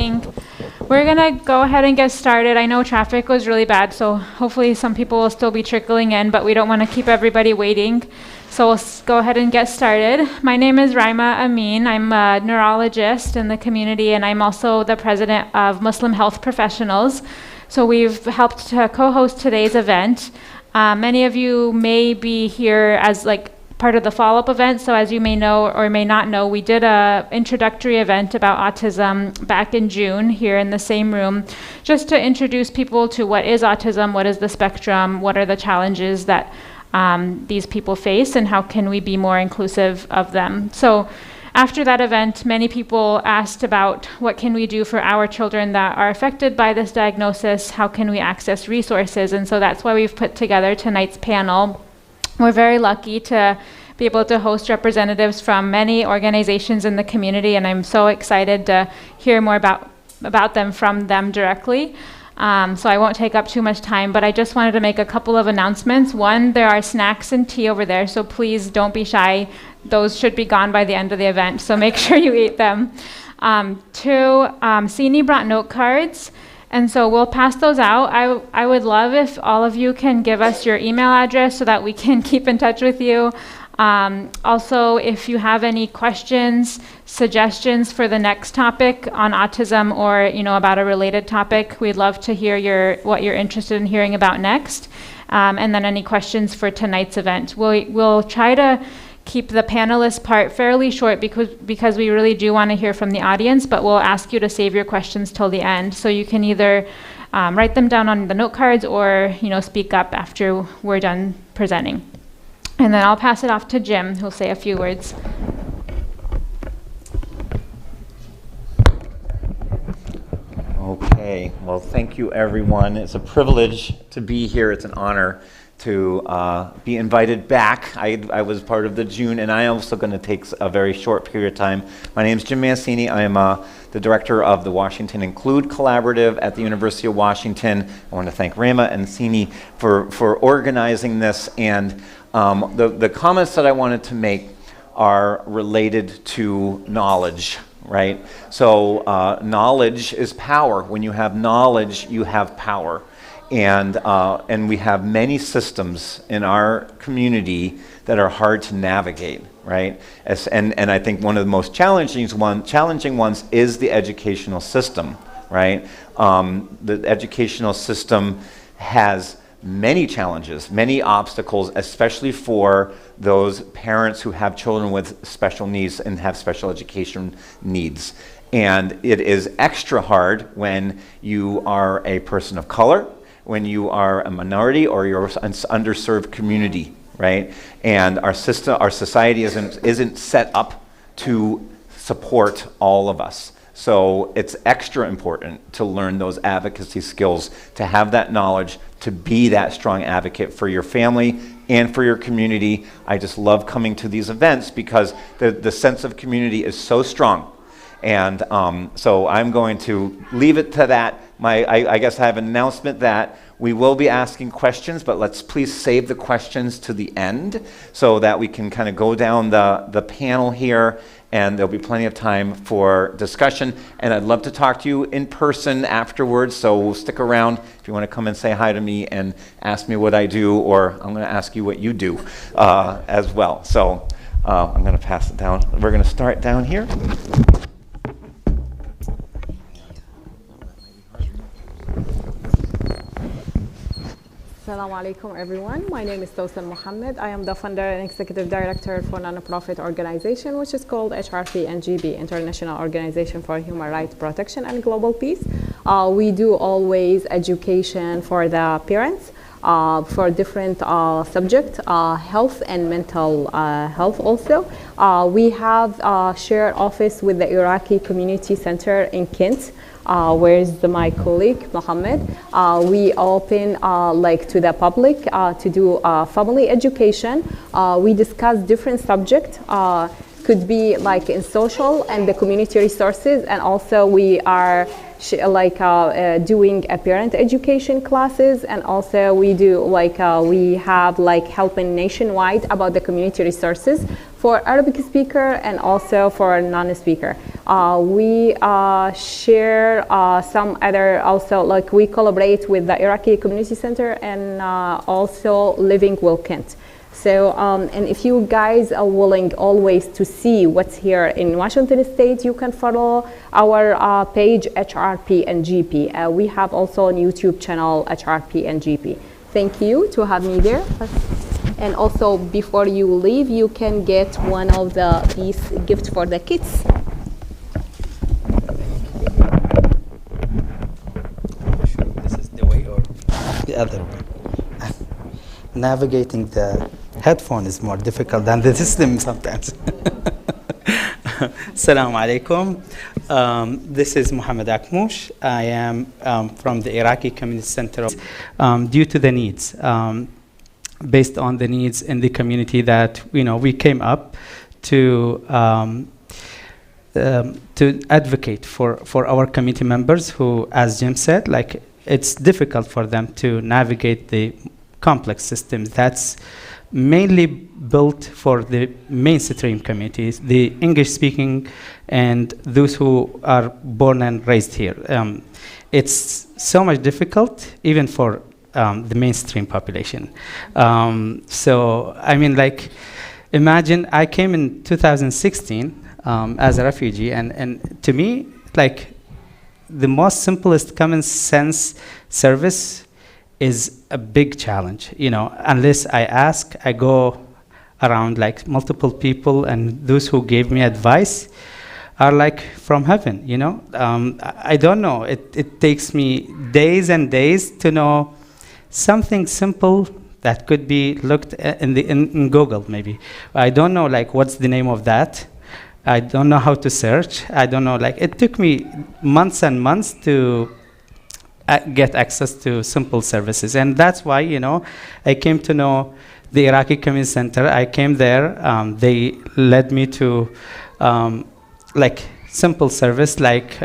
evening. We're going to go ahead and get started. I know traffic was really bad, so hopefully some people will still be trickling in, but we don't want to keep everybody waiting. So we'll go ahead and get started. My name is Raima Amin. I'm a neurologist in the community, and I'm also the president of Muslim Health Professionals. So we've helped to co-host today's event. Many of you may be here as part of the follow-up event. So as you may know or may not know, we did an introductory event about autism back in June here in the same room, just to introduce people to what is autism, what is the spectrum, what are the challenges that these people face, and how can we be more inclusive of them. So after that event, many people asked about what can we do for our children that are affected by this diagnosis, how can we access resources, and so that's why we've put together tonight's panel. We're very lucky to be able to host representatives from many organizations in the community, and I'm so excited to hear more about them from them directly. So I won't take up too much time, but I just wanted to make a couple of announcements. One, there are snacks and tea over there, so please don't be shy. Those should be gone by the end of the event, so make sure you eat them. Two, Sini brought note cards. And so we'll pass those out. I would love if all of you can give us your email address so that we can keep in touch with you. Also, if you have any questions, suggestions for the next topic on autism or about a related topic, we'd love to hear what you're interested in hearing about next. And then any questions for tonight's event. We'll try to keep the panelist part fairly short because we really do want to hear from the audience, but we'll ask you to save your questions till the end. So you can either write them down on the note cards or speak up after we're done presenting. And then I'll pass it off to Jim, who'll say a few words. Okay, well, thank you, everyone. It's a privilege to be here. It's an honor to be invited back. I was part of the June, and I am also going to take a very short period of time. My name is Jim Mancini. I am the director of the Washington Include Collaborative at the University of Washington. I want to thank Rama and Sini for organizing this, and the comments that I wanted to make are related to knowledge, right? So knowledge is power. When you have knowledge, you have power. And we have many systems in our community that are hard to navigate, right? And I think one of the most challenging ones is the educational system, right? The educational system has many challenges, many obstacles, especially for those parents who have children with special needs and have special education needs. And it is extra hard when you are a person of color, when you are a minority or you're an underserved community, right? And our society isn't set up to support all of us. So it's extra important to learn those advocacy skills, to have that knowledge, to be that strong advocate for your family and for your community. I just love coming to these events because the sense of community is so strong. And so I'm going to leave it to that. I guess I have an announcement that we will be asking questions, but let's please save the questions to the end so that we can kind of go down the panel here, and there'll be plenty of time for discussion. And I'd love to talk to you in person afterwards, so stick around if you want to come and say hi to me and ask me what I do, or I'm going to ask you what you do as well. So I'm going to pass it down. We're going to start down here. Assalamu alaikum, everyone. My name is Tawsan Mohammed. I am the founder and executive director for a non-profit organization which is called HRP and GP, International Organization for Human Rights Protection and Global Peace. We do always education for the parents for different subjects, health and mental health also. We have a shared office with the Iraqi Community Center in Kent. Where's my colleague Mohammed? We open to the public to do family education. We discuss different subjects could be like in social and the community resources, and also we are doing a parent education classes, and also we do we have like helping nationwide about the community resources for Arabic speaker and also for non-speaker. We share some other, also like we collaborate with the Iraqi Community Center and also Living Will Kent. So, and if you guys are willing always to see what's here in Washington State, you can follow our page HRP and GP. We have also a YouTube channel, HRP and GP. Thank you to have me there. And also, before you leave, you can get one of these gifts for the kids. This is the way or the other way. Navigating the headphone is more difficult than the system sometimes. Assalamu alaikum. This is Mohammed Akmoush. I am from the Iraqi Community Center. Due to the needs, based on the needs in the community that we came up to advocate for our community members who, as Jim said, like it's difficult for them to navigate the complex systems that's mainly built for the mainstream communities, the English-speaking and those who are born and raised here. It's so much difficult even for the mainstream population. So, I mean, like, imagine I came in 2016 as a refugee, and to me, like, the most simplest common sense service is a big challenge, unless I ask. I go around like multiple people, and those who gave me advice are like from heaven, I don't know, it takes me days and days to know something simple that could be looked at in Google maybe. I don't know like what's the name of that. I don't know how to search. I don't know, like it took me months and months to get access to simple services. And that's why, I came to know the Iraqi Community Center. I came there, they led me to like simple service, like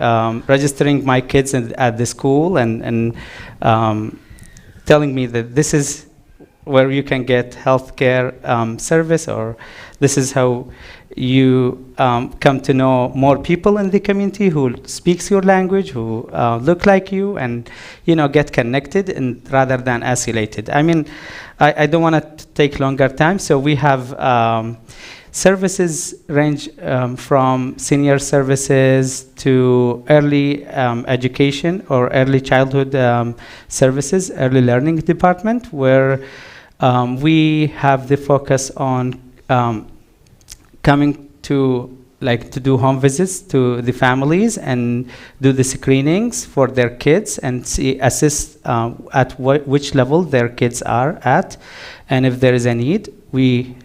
registering my kids at the school and telling me that this is where you can get healthcare service, or this is how you come to know more people in the community who speaks your language, who look like you, and get connected and rather than isolated. I mean, I don't want to take longer time, so we have services range from senior services to early education or early childhood services, early learning department, where we have the focus on coming to do home visits to the families and do the screenings for their kids and assist at which level their kids are at, and if there is a need, we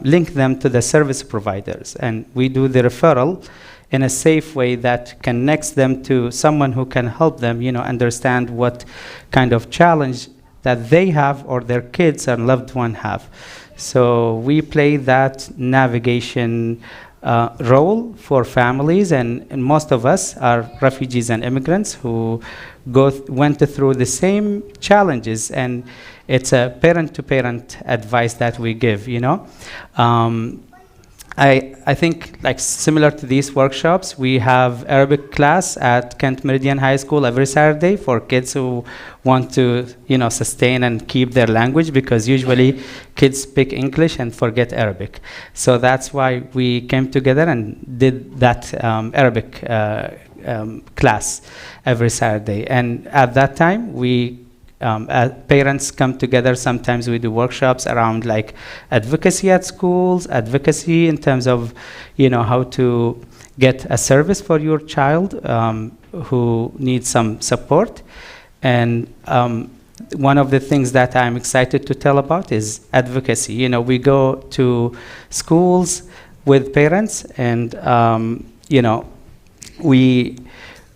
link them to the service providers, and we do the referral in a safe way that connects them to someone who can help them, understand what kind of challenge that they have or their kids and loved one have. So we play that navigation role for families, and most of us are refugees and immigrants who went through the same challenges, and it's a parent-to-parent advice that we give, I think, like similar to these workshops, we have Arabic class at Kent Meridian High School every Saturday for kids who want to, sustain and keep their language, because usually kids speak English and forget Arabic. So that's why we came together and did that Arabic class every Saturday. And at that time, we parents come together. Sometimes we do workshops around like advocacy at schools, advocacy in terms of, how to get a service for your child who needs some support. And one of the things that I'm excited to tell about is advocacy. We go to schools with parents, and, we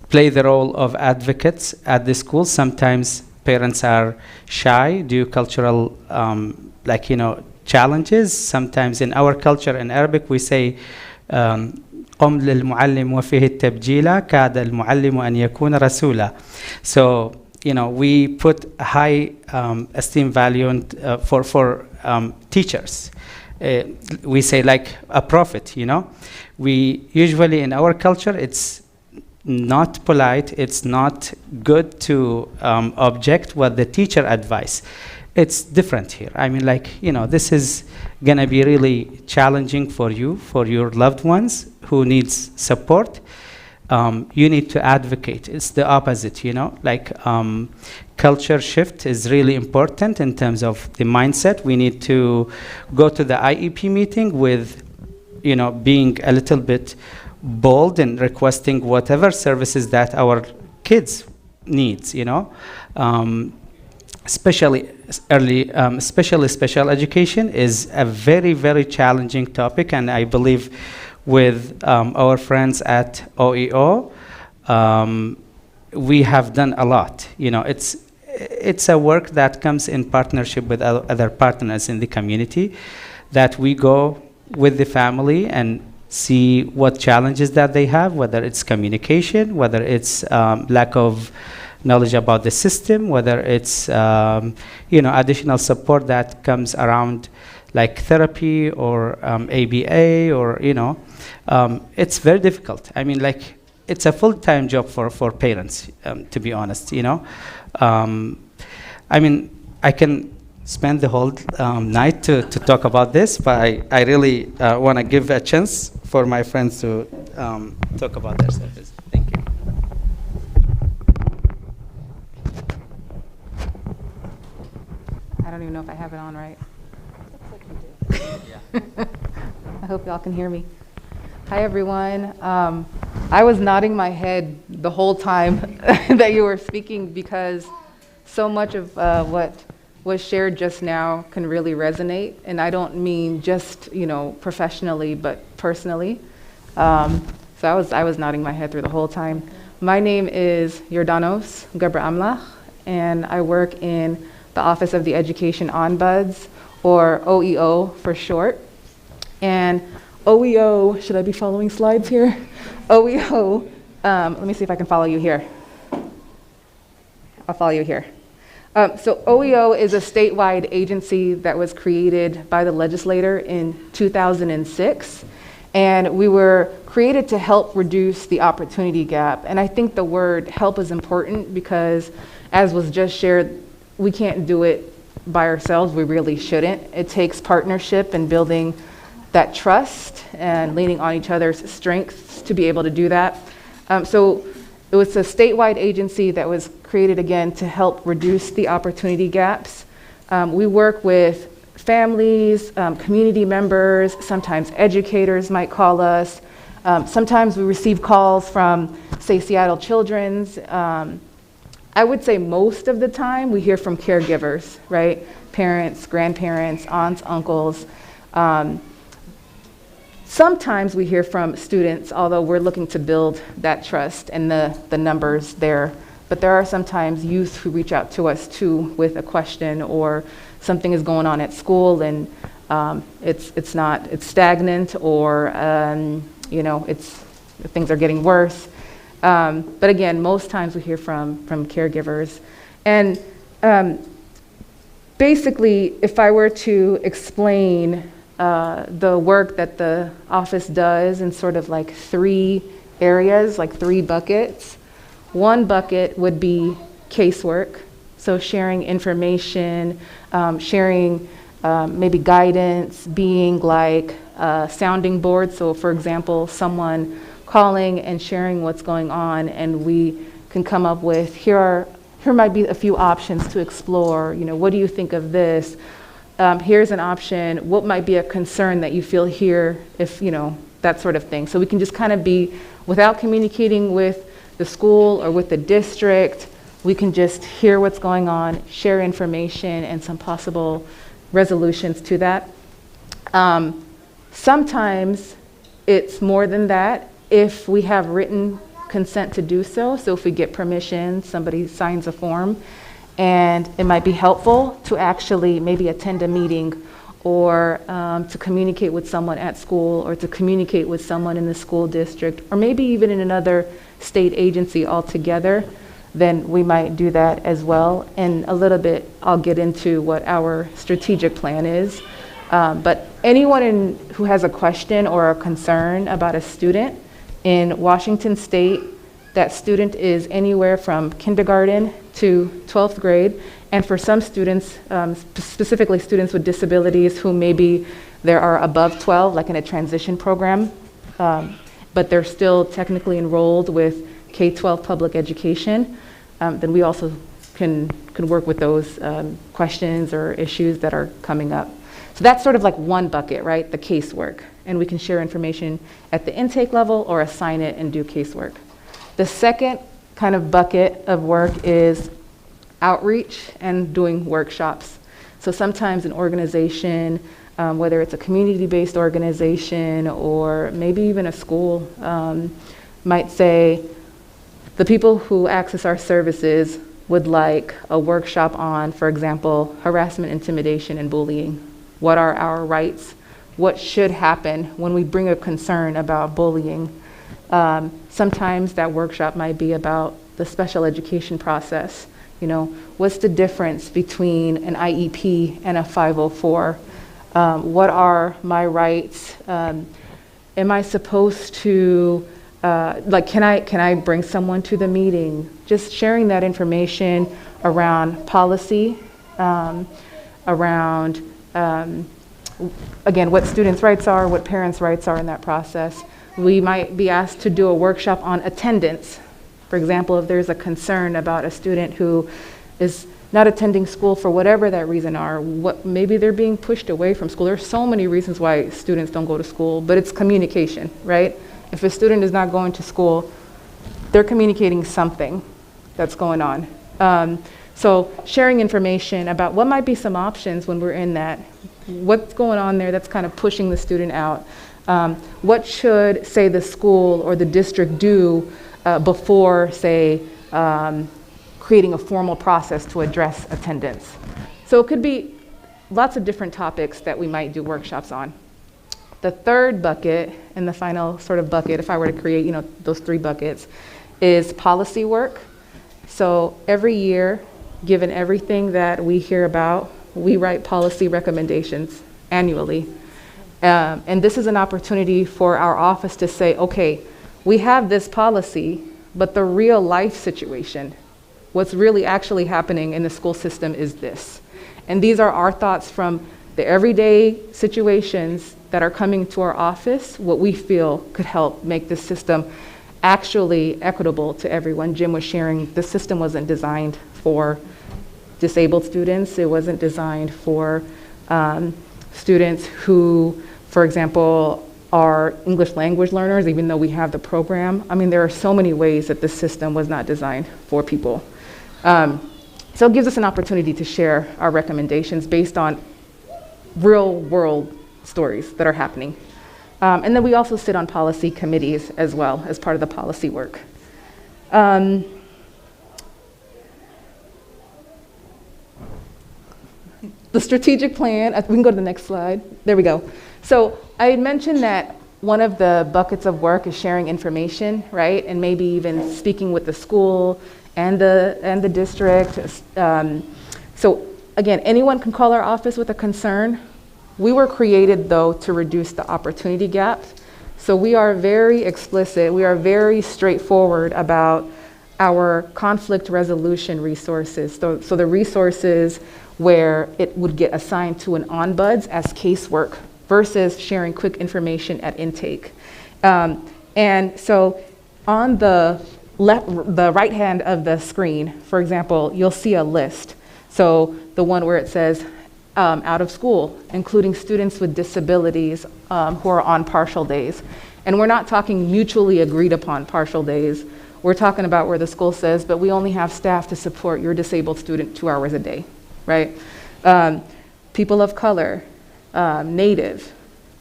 play the role of advocates at the schools. Sometimes parents are shy due cultural, challenges. Sometimes in our culture in Arabic we say قم للمعلم وفيه التبجيل كاد المعلم أن يكون رسولا. So we put a high esteem value for teachers. We say like a prophet, We usually in our culture, it's not polite, it's not good to object what the teacher advice. It's different here. I mean, this is gonna be really challenging for you, for your loved ones who needs support. You need to advocate. It's the opposite, culture shift is really important in terms of the mindset. We need to go to the IEP meeting with, being a little bit bold and requesting whatever services that our kids needs, especially especially special education is a very, very challenging topic, and I believe with our friends at OEO, we have done a lot. It's a work that comes in partnership with other partners in the community, that we go with the family and see what challenges that they have, whether it's communication, whether it's lack of knowledge about the system, whether it's additional support that comes around like therapy or ABA or it's very difficult. I mean, it's a full-time job for parents, to be honest. I mean, I can spend the whole night to talk about this, but I really want to give a chance for my friends to talk about their service. Thank you. I don't even know if I have it on right. Looks like you do. I hope y'all can hear me. Hi, everyone. I was nodding my head the whole time that you were speaking, because so much of what was shared just now can really resonate. And I don't mean just, professionally, but personally. So I was nodding my head through the whole time. My name is Yordanos Gabra Amlach, and I work in the Office of the Education Ombuds, or OEO for short. And OEO, should I be following slides here? OEO, let me see if I can follow you here. I'll follow you here. So OEO is a statewide agency that was created by the legislator in 2006. And we were created to help reduce the opportunity gap. And I think the word help is important because, as was just shared, we can't do it by ourselves. We really shouldn't. It takes partnership and building that trust and leaning on each other's strengths to be able to do that. So it was a statewide agency that was created again to help reduce the opportunity gaps. We work with families, community members, sometimes educators might call us. Sometimes we receive calls from, say, Seattle Children's. I would say most of the time we hear from caregivers, right? Parents, grandparents, aunts, uncles. Sometimes we hear from students, although we're looking to build that trust and the numbers there. But there are sometimes youth who reach out to us too with a question, or something is going on at school and it's stagnant, or things are getting worse. But again, most times we hear from caregivers. And basically, if I were to explain the work that the office does in sort of like 3 areas, like 3 buckets. One bucket would be casework, so sharing information, sharing maybe guidance, being like a sounding board. So for example, someone calling and sharing what's going on, and we can come up with, here might be a few options to explore. What do you think of this? Here's an option. What might be a concern that you feel here, if, that sort of thing. So we can just kind of be, without communicating with the school or with the district, we can just hear what's going on, share information, and some possible resolutions to that. Sometimes it's more than that if we have written consent to do so. So if we get permission, somebody signs a form, and it might be helpful to actually maybe attend a meeting or to communicate with someone at school, or to communicate with someone in the school district, or maybe even in another state agency altogether, then we might do that as well. And a little bit, I'll get into what our strategic plan is. But anyone who has a question or a concern about a student in Washington State, that student is anywhere from kindergarten to 12th grade. And for some students, specifically students with disabilities who maybe there are above 12, like in a transition program, but they're still technically enrolled with K-12 public education, then we also can work with those questions or issues that are coming up. So that's sort of like one bucket, right? The casework. And we can share information at the intake level or assign it and do casework. The second kind of bucket of work is outreach and doing workshops. So sometimes an organization, whether it's a community-based organization or maybe even a school, might say, the people who access our services would like a workshop on, for example, harassment, intimidation, and bullying. What are our rights? What should happen when we bring a concern about bullying? Sometimes that workshop might be about the special education process. You know, what's the difference between an IEP and a 504? What are my rights? Am I supposed to, can I bring someone to the meeting? Just sharing that information around policy, around, again, what students' rights are, what parents' rights are in that process. We might be asked to do a workshop on attendance. For example, if there's a concern about a student who is not attending school for whatever that reason are, maybe they're being pushed away from school. There's so many reasons why students don't go to school, but it's communication, right? If a student is not going to school, they're communicating something that's going on. So sharing information about what might be some options when we're in that, what's going on there that's kind of pushing the student out. What should, say, the school or the district do before, say, creating a formal process to address attendance. So it could be lots of different topics that we might do workshops on. The third bucket, and the final sort of bucket, if I were to create, those three buckets, is policy work. So every year, given everything that we hear about, we write policy recommendations annually. And this is an opportunity for our office to say, okay, we have this policy, but the real life situation, what's really actually happening in the school system is this. And these are our thoughts from the everyday situations that are coming to our office, what we feel could help make this system actually equitable to everyone. Jim was sharing, the system wasn't designed for disabled students. It wasn't designed for students who, for example, are English language learners, even though we have the program. I mean, there are so many ways that this system was not designed for people. So it gives us an opportunity to share our recommendations based on real world stories that are happening. And then we also sit on policy committees as well as part of the policy work. The strategic plan, we can go to the next slide. There we go. So I had mentioned that one of the buckets of work is sharing information, right? And maybe even speaking with the school and the district. So again, anyone can call our office with a concern. We were created, though, to reduce the opportunity gap. So we are very explicit, we are very straightforward about our conflict resolution resources. So the resources where it would get assigned to an ombuds as casework versus sharing quick information at intake. And so on the right hand of the screen, for example, you'll see a list. So the one where it says out of school, including students with disabilities who are on partial days. And we're not talking mutually agreed upon partial days. We're talking about where the school says, but we only have staff to support your disabled student 2 hours a day, right? People of color, Native.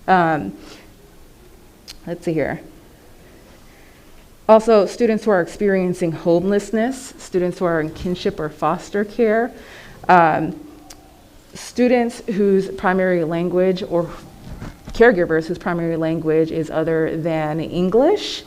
Let's see here. Also, students who are experiencing homelessness, students who are in kinship or foster care, students whose primary language or caregivers whose primary language is other than English,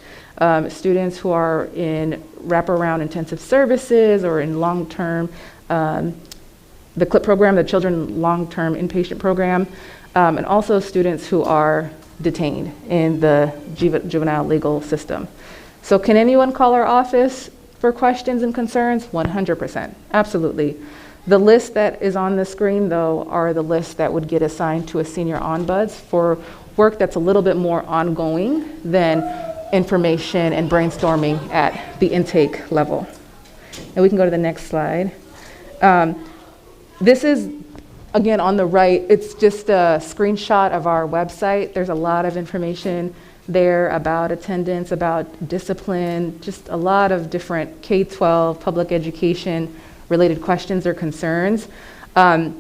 students who are in wraparound intensive services or in long-term, the CLIP program, the Children Long-Term Inpatient Program, and also students who are detained in the juvenile legal system. So can anyone call our office for questions and concerns? 100%, absolutely. The list that is on the screen, though, are the lists that would get assigned to a senior ombuds for work that's a little bit more ongoing than information and brainstorming at the intake level. And we can go to the next slide. This is, again, on the right, it's just a screenshot of our website. There's a lot of information there about attendance, about discipline, just a lot of different K-12 public education related questions or concerns. The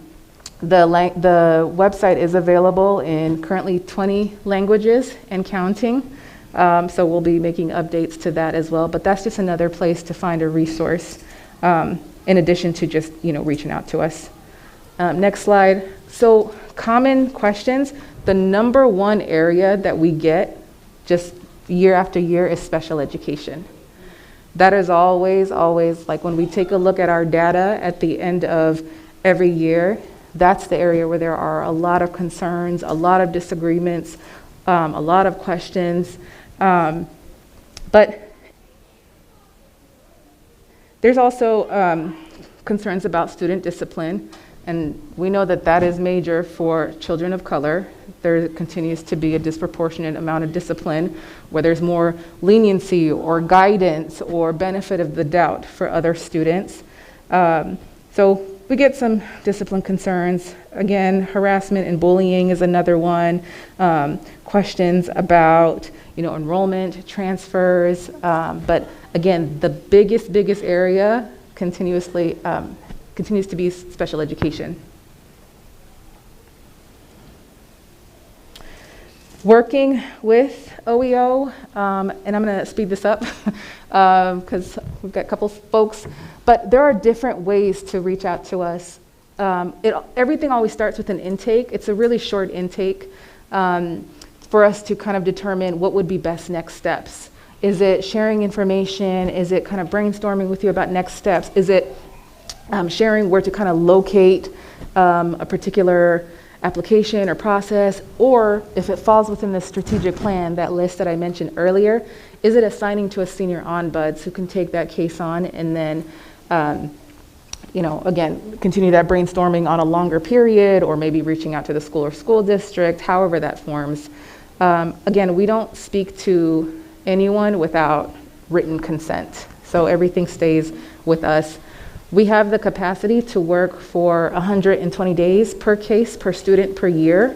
website is available in currently 20 languages and counting. So we'll be making updates to that as well, but that's just another place to find a resource in addition to just reaching out to us. Next slide. So common questions. The number one area that we get just year after year is special education. That is always, like when we take a look at our data at the end of every year, that's the area where there are a lot of concerns, a lot of disagreements, a lot of questions. But there's also concerns about student discipline, and we know that that is major for children of color. There continues to be a disproportionate amount of discipline where there's more leniency or guidance or benefit of the doubt for other students. So we get some discipline concerns. Again, harassment and bullying is another one. Questions about enrollment, transfers. But again, the biggest area continues to be special education. Working with OEO, and I'm going to speed this up because we've got a couple folks, but there are different ways to reach out to us. Everything always starts with an intake. It's a really short intake for us to kind of determine what would be best next steps. Is it sharing information? Is it kind of brainstorming with you about next steps? Is it sharing where to kind of locate a particular application or process, or if it falls within the strategic plan, that list that I mentioned earlier, is it assigning to a senior ombuds who can take that case on and then, again, continue that brainstorming on a longer period, or maybe reaching out to the school or school district, however that forms. Again, we don't speak to anyone without written consent, so everything stays with us. We have the capacity to work for 120 days per case, per student, per year.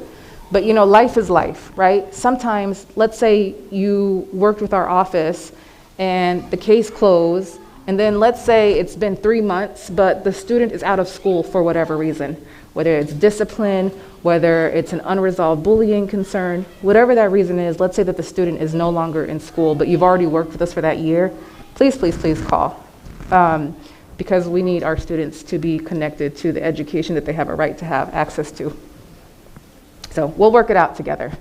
But life is life, right? Sometimes, let's say you worked with our office and the case closed, and then let's say it's been 3 months, but the student is out of school for whatever reason, whether it's discipline, whether it's an unresolved bullying concern, whatever that reason is. Let's say that the student is no longer in school, but you've already worked with us for that year. Please call. Because we need our students to be connected to the education that they have a right to have access to. So we'll work it out together.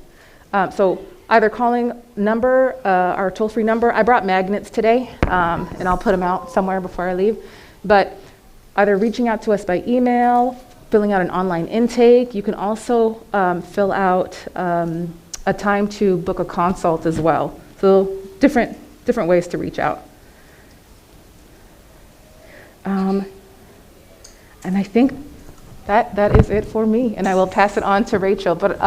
So either calling our toll-free number. I brought magnets today, and I'll put them out somewhere before I leave. But either reaching out to us by email, filling out an online intake. You can also fill out a time to book a consult as well. So different ways to reach out. And I think that is it for me, and I will pass it on to Rachel, but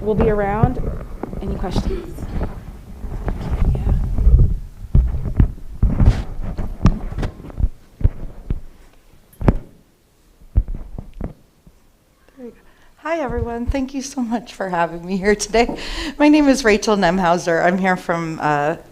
we'll be around. Any questions? Hi, everyone. Thank you so much for having me here today. My name is Rachel Nemhauser. I'm here from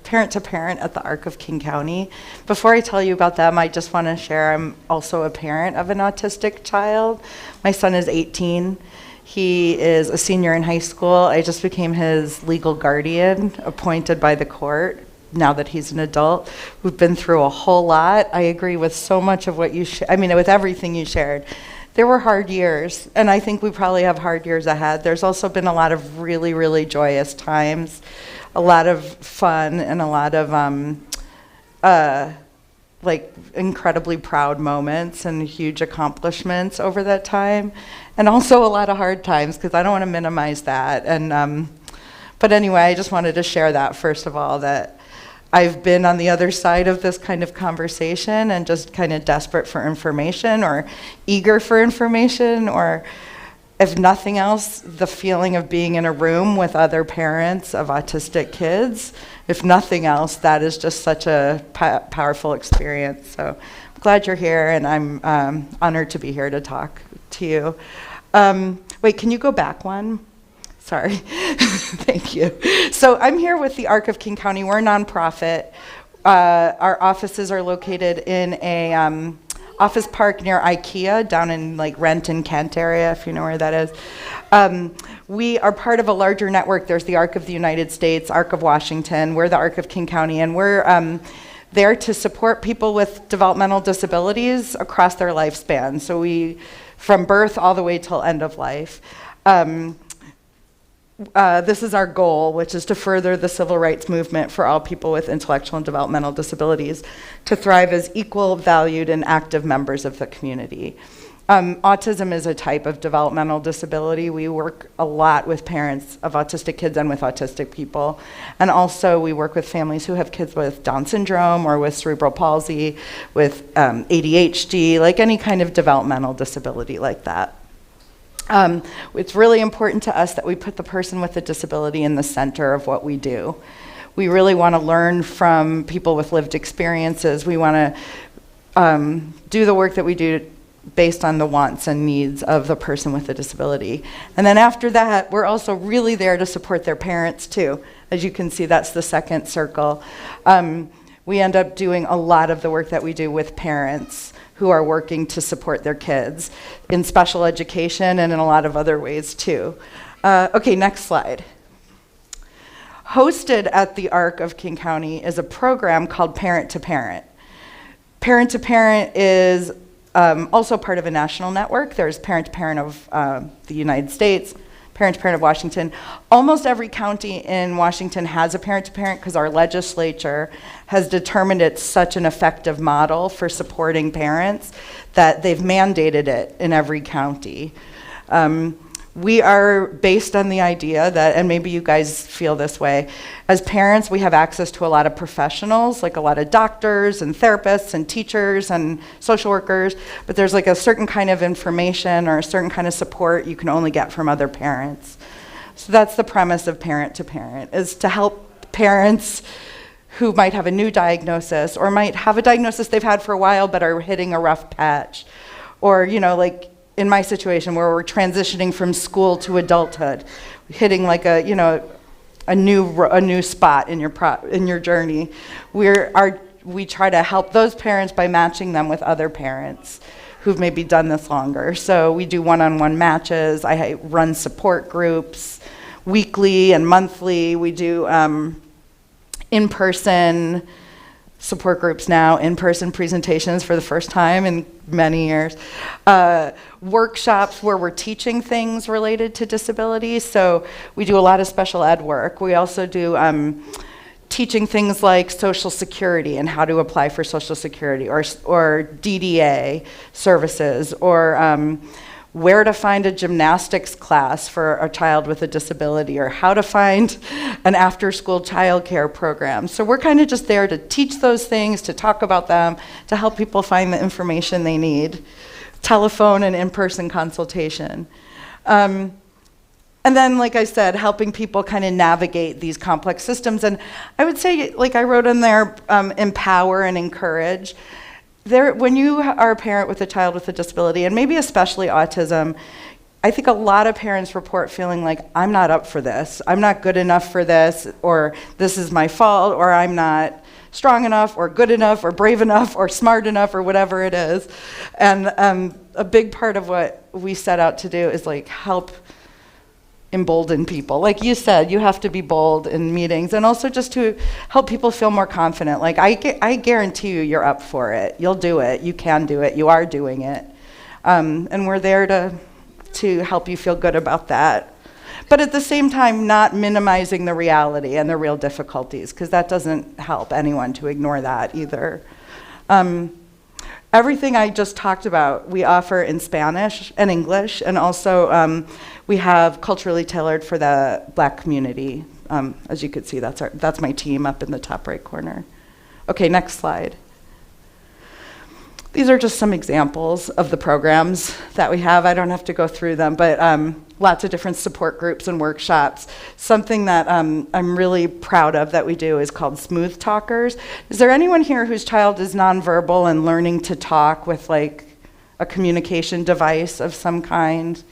Parent to Parent at the ARC of King County. Before I tell you about them, I just want to share I'm also a parent of an autistic child. My son is 18. He is a senior in high school. I just became his legal guardian, appointed by the court now that he's an adult. We've been through a whole lot. I agree with so much of what you with everything you shared. There were hard years, and I think we probably have hard years ahead. There's also been a lot of really, really joyous times, a lot of fun, and a lot of incredibly proud moments and huge accomplishments over that time, and also a lot of hard times, because I don't want to minimize that. And but anyway, I just wanted to share that, first of all, that I've been on the other side of this kind of conversation and just kind of desperate for information, or eager for information, or if nothing else, the feeling of being in a room with other parents of autistic kids. If nothing else, that is just such a powerful experience. So I'm glad you're here, and I'm honored to be here to talk to you. Wait, can you go back one? Sorry. Thank you. So I'm here with the ARC of King County. We're a nonprofit. Our offices are located in a office park near IKEA down in Renton, Kent area, if you know where that is. We are part of a larger network. There's the ARC of the United States, ARC of Washington. We're the ARC of King County, and we're there to support people with developmental disabilities across their lifespan. So from birth all the way till end of life. This is our goal, which is to further the civil rights movement for all people with intellectual and developmental disabilities to thrive as equal, valued, and active members of the community. Autism is a type of developmental disability. We work a lot with parents of autistic kids and with autistic people. And also we work with families who have kids with Down syndrome or with cerebral palsy, with ADHD, like any kind of developmental disability like that. It's really important to us that we put the person with the disability in the center of what we do. We really want to learn from people with lived experiences. We want to do the work that we do based on the wants and needs of the person with the disability. And then after that, we're also really there to support their parents too. As you can see, that's the second circle. We end up doing a lot of the work that we do with parents who are working to support their kids in special education and in a lot of other ways too. Okay, next slide. Hosted at the ARC of King County is a program called Parent to Parent. Parent to Parent is also part of a national network. There's Parent to Parent of the United States, Parent to Parent of Washington. Almost every county in Washington has a Parent to Parent because our legislature has determined it's such an effective model for supporting parents that they've mandated it in every county. We are based on the idea that, and maybe you guys feel this way, as parents we have access to a lot of professionals, like a lot of doctors and therapists and teachers and social workers, but there's like a certain kind of information or a certain kind of support you can only get from other parents. So that's the premise of Parent to Parent, is to help parents who might have a new diagnosis or might have a diagnosis they've had for a while but are hitting a rough patch, or like in my situation where we're transitioning from school to adulthood, hitting like a new spot in your journey. We try to help those parents by matching them with other parents who've maybe done this longer. So we do one-on-one matches. I run support groups weekly and monthly. We do in-person support groups now, in-person presentations for the first time in many years. Workshops where we're teaching things related to disability. So we do a lot of special ed work. We also do teaching things like Social Security and how to apply for Social Security, or DDA services, or where to find a gymnastics class for a child with a disability, or how to find an after-school childcare program. So we're kind of just there to teach those things, to talk about them, to help people find the information they need. Telephone and in-person consultation. And then, like I said, helping people kind of navigate these complex systems. And I would say, like I wrote in there, empower and encourage. When you are a parent with a child with a disability, and maybe especially autism, I think a lot of parents report feeling like, I'm not up for this, I'm not good enough for this, or this is my fault, or I'm not strong enough, or good enough, or brave enough, or smart enough, or whatever it is. And a big part of what we set out to do is like help embolden people. Like you said, you have to be bold in meetings, and also just to help people feel more confident. Like I guarantee you, you're up for it. You'll do it. You can do it. You are doing it. And we're there to help you feel good about that. But at the same time, not minimizing the reality and the real difficulties, because that doesn't help anyone to ignore that either. Everything I just talked about, we offer in Spanish and English, and also we have culturally tailored for the Black community. As you could see, that's my team up in the top right corner. Okay, next slide. These are just some examples of the programs that we have. I don't have to go through them, but lots of different support groups and workshops. Something that I'm really proud of that we do is called Smooth Talkers. Is there anyone here whose child is nonverbal and learning to talk with like a communication device of some kind?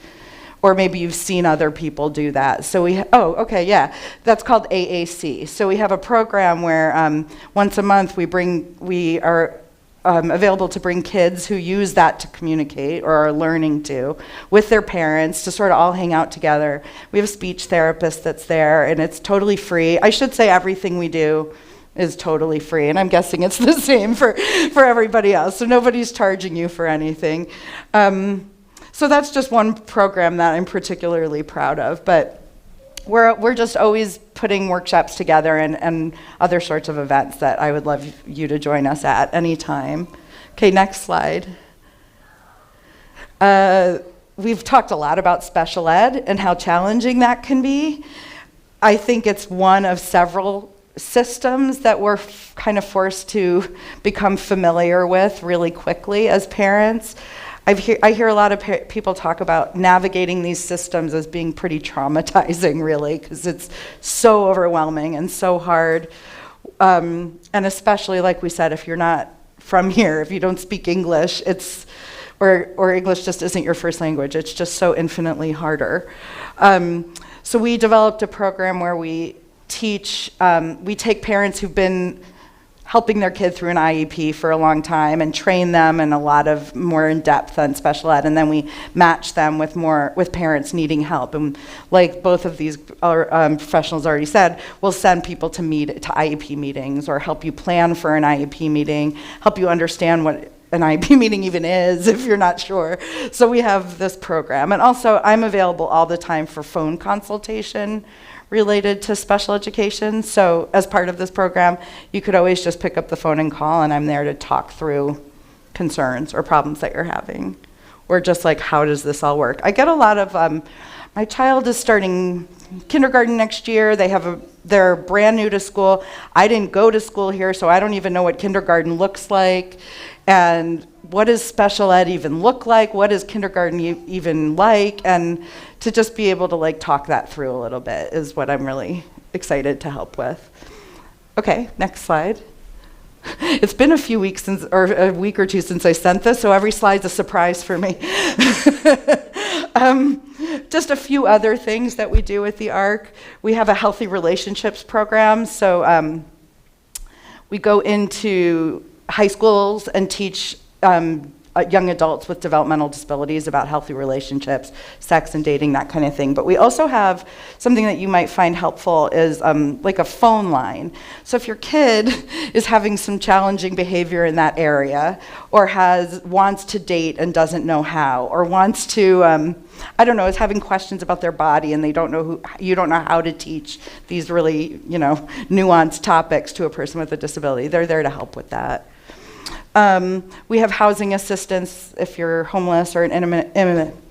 Or maybe you've seen other people do that. So that's called AAC. So we have a program where once a month we are available to bring kids who use that to communicate or are learning to with their parents to sort of all hang out together. We have a speech therapist that's there, and it's totally free. I should say everything we do is totally free, and I'm guessing it's the same for everybody else, so nobody's charging you for anything. So that's just one program that I'm particularly proud of, but we're just always putting workshops together and other sorts of events that I would love you to join us at anytime. Okay, next slide. We've talked a lot about special ed and how challenging that can be. I think it's one of several systems that we're kind of forced to become familiar with really quickly as parents. I hear a lot of people talk about navigating these systems as being pretty traumatizing, really, because it's so overwhelming and so hard. And especially, like we said, if you're not from here, if you don't speak English, or English just isn't your first language, it's just so infinitely harder. So we developed a program where we take parents who've been helping their kid through an IEP for a long time and train them in a lot of more in-depth on special ed, and then we match them with parents needing help. And like both of these professionals already said, we'll send people to IEP meetings or help you plan for an IEP meeting, help you understand what an IEP meeting even is if you're not sure. So we have this program. And also I'm available all the time for phone consultation related to special education. So as part of this program, you could always just pick up the phone and call, and I'm there to talk through concerns or problems that you're having, or just like, how does this all work? I get a lot of, my child is starting kindergarten next year. They're brand new to school. I didn't go to school here, so I don't even know what kindergarten looks like. And what does special ed even look like? What is kindergarten even like? And to just be able to like talk that through a little bit is what I'm really excited to help with. Okay, next slide. It's been a few weeks or a week or two since I sent this, so every slide's a surprise for me. Just a few other things that we do with the ARC. We have a healthy relationships program, so we go into high schools and teach young adults with developmental disabilities about healthy relationships, sex and dating, that kind of thing. But we also have something that you might find helpful is like a phone line. So if your kid is having some challenging behavior in that area, or wants to date and doesn't know how, or wants to, is having questions about their body and you don't know how to teach these really, nuanced topics to a person with a disability, they're there to help with that. We have housing assistance if you're homeless or in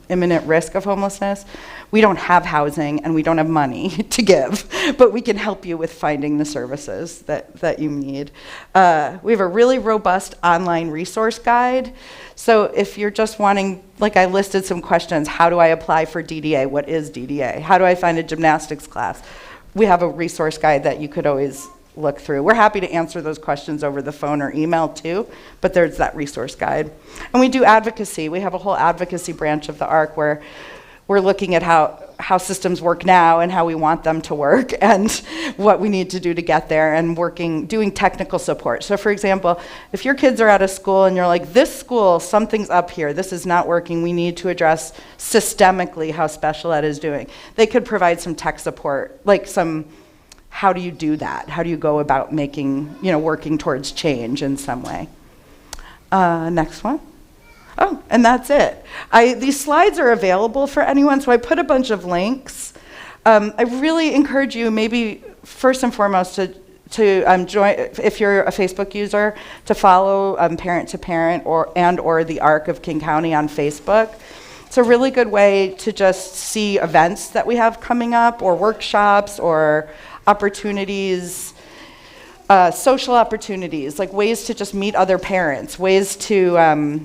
imminent risk of homelessness. We don't have housing and we don't have money to give, but we can help you with finding the services that you need. We have a really robust online resource guide. So if you're just wanting, like I listed some questions, how do I apply for DDA? What is DDA? How do I find a gymnastics class? We have a resource guide that you could always look through. We're happy to answer those questions over the phone or email too, but there's that resource guide. And we do advocacy. We have a whole advocacy branch of the ARC where we're looking at how how systems work now and how we want them to work and what we need to do to get there, and doing technical support. So for example, if your kids are at a school and you're like, this school, something's up here, this is not working, we need to address systemically how special ed is doing. They could provide some tech support, like how do you do that? How do you go about working towards change in some way? Next one. Oh, and that's it. These slides are available for anyone, so I put a bunch of links. I really encourage you, maybe first and foremost, to join, if you're a Facebook user, to follow Parent to Parent or the ARC of King County on Facebook. It's a really good way to just see events that we have coming up, or workshops, or opportunities, social opportunities, like ways to just meet other parents, ways to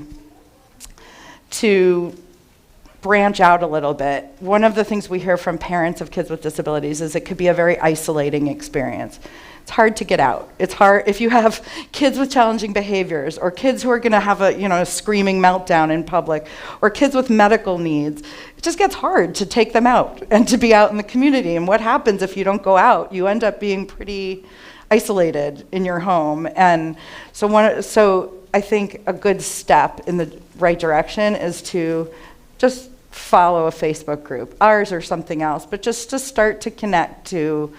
branch out a little bit. One of the things we hear from parents of kids with disabilities is it could be a very isolating experience. It's hard to get out. It's hard if you have kids with challenging behaviors, or kids who are going to have a screaming meltdown in public, or kids with medical needs. It just gets hard to take them out and to be out in the community. And what happens if you don't go out? You end up being pretty isolated in your home. And so I think a good step in the right direction is to just follow a Facebook group, ours or something else, but just to start to connect to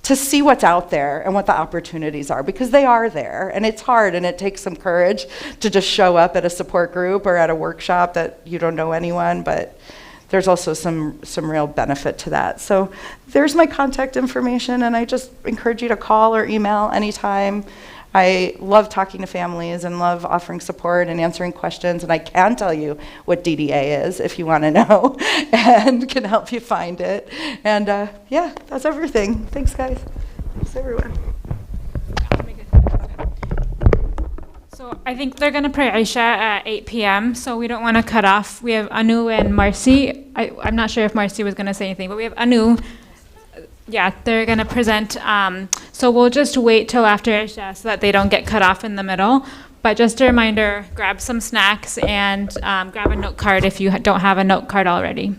see what's out there and what the opportunities are, because they are there, and it's hard, and it takes some courage to just show up at a support group or at a workshop that you don't know anyone, but there's also some real benefit to that. So there's my contact information, and I just encourage you to call or email anytime. I love talking to families and love offering support and answering questions, and I can tell you what DDA is if you want to know and can help you find it. And yeah, that's everything. Thanks, guys. Thanks, everyone. So I think they're going to pray Isha at 8 p.m., so we don't want to cut off. We have Anu and Marcy. I'm not sure if Marcy was going to say anything, but we have Anu. Yeah, they're going to present. So we'll just wait till after Isha so that they don't get cut off in the middle. But just a reminder, grab some snacks and grab a note card if you don't have a note card already.